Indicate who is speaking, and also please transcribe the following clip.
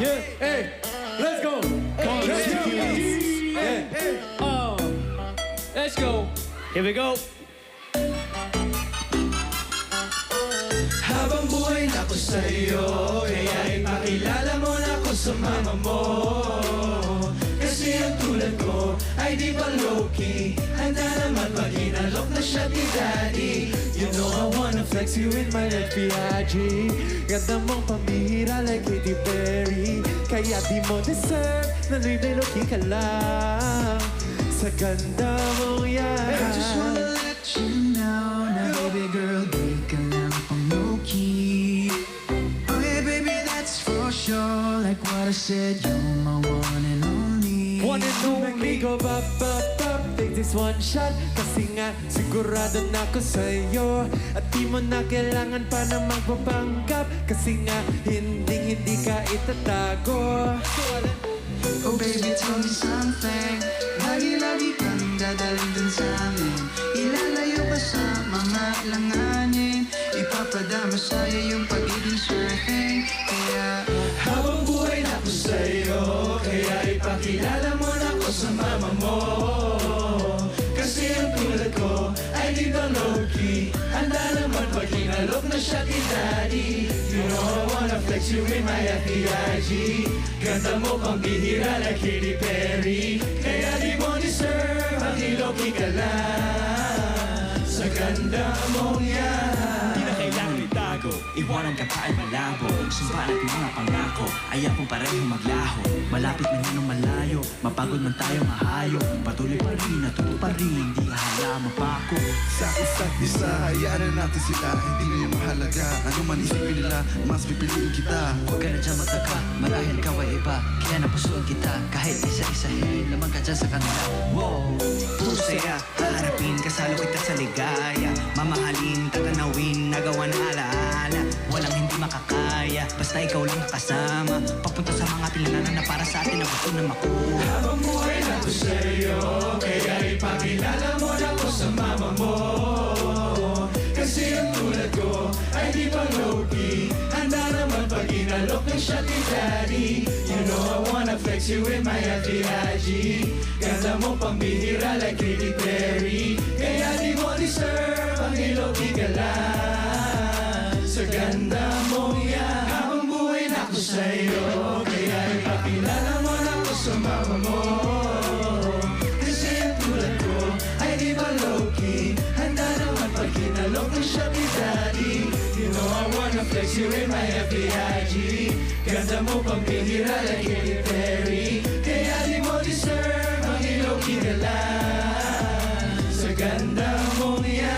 Speaker 1: Yeah, hey, let's go. Let's go. Yeah.
Speaker 2: Let's go. Here we go.
Speaker 3: Habang buhay na ko sa'yo, kaya ipakilala mo na ko sa mama mo. Kasi ang tulad ko ay di ba low-key, handa naman pag inalok na siya ni Daddy. You know I wanna flex you in my FBIG.
Speaker 1: Ganda mong pambihira like Katy Perry, kaya di mo deserve na low-key ka lang. Sa ganda mong yan.
Speaker 3: I just wanna let you know na baby girl, di ka lang pang low-key. Oh yeah baby, that's for sure. Like what I said, you're my one and only.
Speaker 1: One and only, go bop, bop, bop. Take this one shot, kasi nga sigurado na ko sa'yo. At di mo na kailangan pa na magpapanggap, kasi nga hindi ka itatago.
Speaker 3: Oh baby, tell me something. Lagi-lagi kang dadalhin dun sa amin. Ilalayo pa sa mga langanin. Ipapadama sa'yo yung pagiging surfing. Kaya habang buhay na ko sa'yo, kaya ipakilala mo na ko sa mama mo. Kasi ang tulad ko ay di ba low-key, handa naman pag inalok na siya kay Daddy. You know I wanna flex you in my FBIG. Ganda mo pang bihira like Katy Perry, kaya di mo deserve ang low-key ka lang. Sa ganda mong yan,
Speaker 4: Di na kailangan itago, iwanan ka pa ay malabo. Sumpa natin mga pangako, ayaw kong parehong maglaho. Malapit man yun o malayo, mapagod man tayo mahayo. Patuloy pa rin, natuto pa rin, di ahala mapako.
Speaker 5: Sa isa't isa, hayaan na natin sila. Hindi na yung mahalaga, ano man isipin nila, mas pipiliin kita.
Speaker 4: Huwag ka na dyan magtaka, marahil ikaw ay iba. Kaya napusuan kita, kahit isa-isahin lamang ka dyan sa kanila. Wow, pusaya, haharapin, kasalo kita sa ligaya. Mamahalin, tatanawin, nagawa na alaala. Walang hindi makakaya, basta ikaw lang kasama. Papunta sa mga pinalanan na para sa atin na gusto na makuha.
Speaker 3: habang buhay na ko sa'yo, kaya ipakilala mo na ko sa mama mo. Kasi ang tulad ko ay di ba low-key, handa naman pag inalok ng siya ni Daddy. You know I wanna flex you in my FBIG. Ganda mo pang bihira like Katy Perry, kaya di mo deserve ang low-key ka lang. Sa ganda mong yan, habang buhay na ko sa'yo, kaya ipakilala mo na ko sa mama mo. Kasi ang tulad ko ay di ba low-key, handa naman pag kinalok ng siya ni Daddy. You know I wanna flex you in my FBIG. Ganda mo pang bihira like Katy Perry, kaya di mo deserve ang low-key ka lang. Sa ganda mong yan.